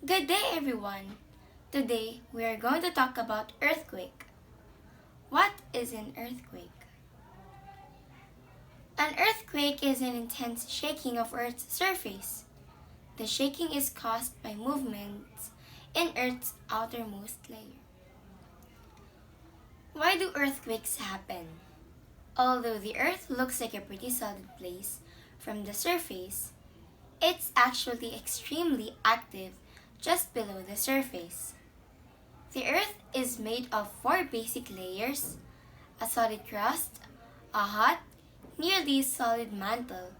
Good day, everyone. Today we are going to talk about earthquake. What is an earthquake? An earthquake is an intense shaking of Earth's surface. The shaking is caused by movements in Earth's outermost layer. Why do earthquakes happen? Although the Earth looks like a pretty solid place from the surface, it's actually extremely active just below the surface. The Earth is made of four basic layers: a solid crust, a hot, nearly solid mantle,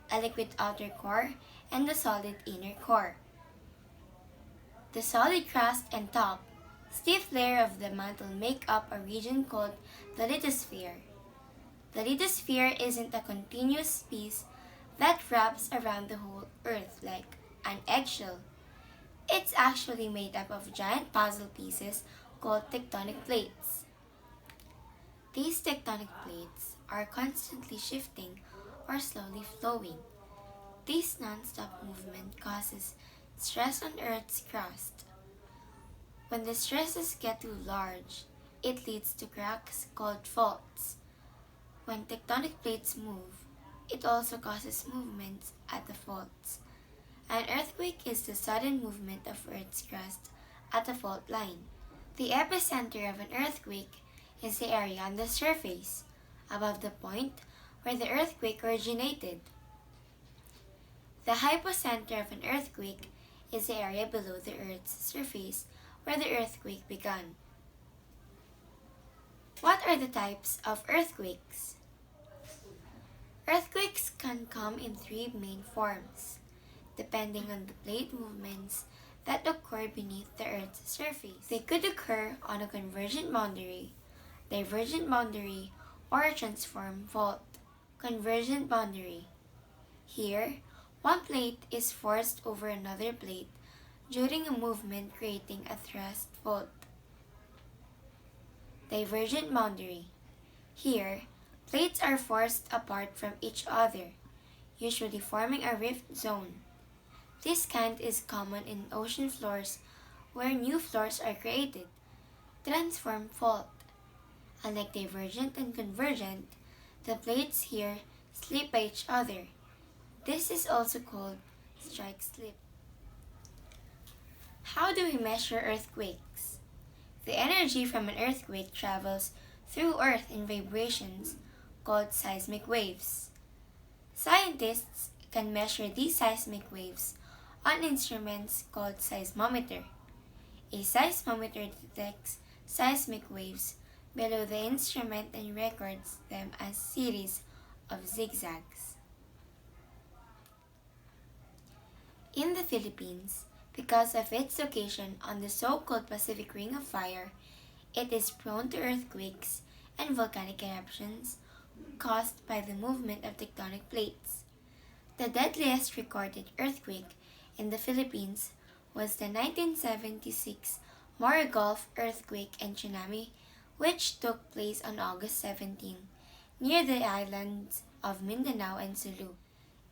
a liquid outer core, and a solid inner core. The solid crust and top, stiff layer of the mantle make up a region called the lithosphere. The lithosphere isn't a continuous piece that wraps around the whole Earth like an eggshell. It's actually made up of giant puzzle pieces called tectonic plates. These tectonic plates are constantly shifting or slowly flowing. This non-stop movement causes stress on Earth's crust. When the stresses get too large, it leads to cracks called faults. When tectonic plates move, it also causes movements at the faults. An earthquake is the sudden movement of Earth's crust at a fault line. The epicenter of an earthquake is the area on the surface, above the point where the earthquake originated. The hypocenter of an earthquake is the area below the Earth's surface where the earthquake began. What are the types of earthquakes? Earthquakes can come in three main forms, depending on the plate movements that occur beneath the Earth's surface. They could occur on a convergent boundary, divergent boundary, or a transform fault. Convergent boundary. Here, one plate is forced over another plate during a movement creating a thrust fault. Divergent boundary. Here, plates are forced apart from each other, usually forming a rift zone. This kind is common in ocean floors where new floors are created. Transform fault. Unlike divergent and convergent, the plates here slip by each other. This is also called strike slip. How do we measure earthquakes? The energy from an earthquake travels through Earth in vibrations called seismic waves. Scientists can measure these seismic waves on instruments called seismometer. A seismometer detects seismic waves below the instrument and records them as series of zigzags. In the Philippines, because of its location on the so-called Pacific Ring of Fire, it is prone to earthquakes and volcanic eruptions caused by the movement of tectonic plates. The deadliest recorded earthquake in the Philippines was the 1976 Moro Gulf earthquake and tsunami, which took place on August 17 near the islands of Mindanao and Sulu.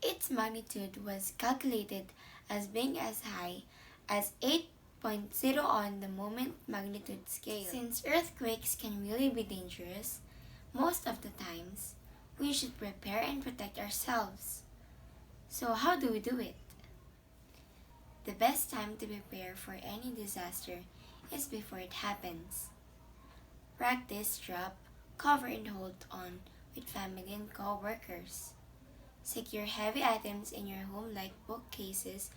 Its magnitude was calculated as being as high as 8.0 on the moment magnitude scale. Since earthquakes can really be dangerous, most of the times, we should prepare and protect ourselves. So how do we do it? The best time to prepare for any disaster is before it happens. Practice drop, cover and hold on with family and co-workers. Secure heavy items in your home like bookcases,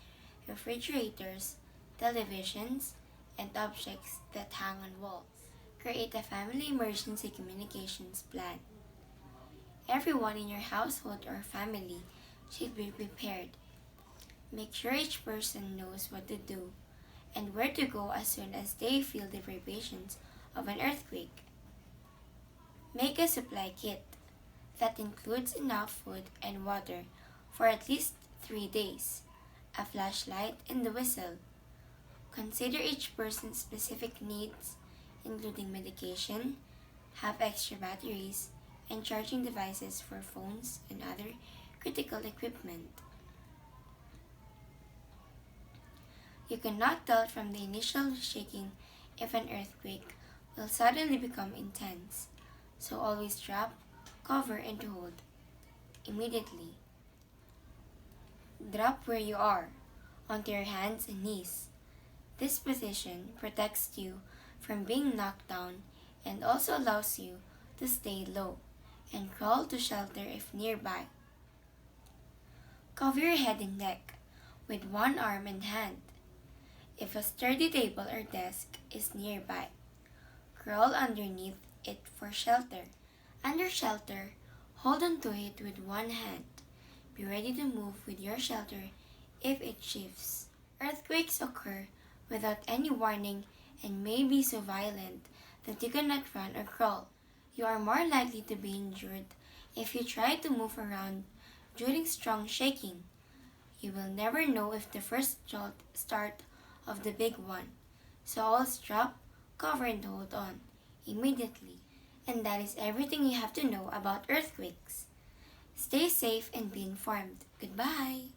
refrigerators, televisions, and objects that hang on walls. Create a family emergency communications plan. Everyone in your household or family should be prepared. Make sure each person knows what to do and where to go as soon as they feel the vibrations of an earthquake. Make a supply kit that includes enough food and water for at least 3 days, a flashlight, and the whistle. Consider each person's specific needs, including medication, have extra batteries, and charging devices for phones and other critical equipment. You cannot tell from the initial shaking if an earthquake will suddenly become intense. So always drop, cover, and hold immediately. Drop where you are, onto your hands and knees. This position protects you from being knocked down and also allows you to stay low and crawl to shelter if nearby. Cover your head and neck with one arm and hand. If a sturdy table or desk is nearby, crawl underneath it for shelter. Under shelter, hold onto it with one hand. Be ready to move with your shelter if it shifts. Earthquakes occur without any warning and may be so violent that you cannot run or crawl. You are more likely to be injured if you try to move around during strong shaking. You will never know if the first jolt start of the big one. So always drop, cover, and hold on immediately. And that is everything you have to know about earthquakes. Stay safe and be informed. Goodbye.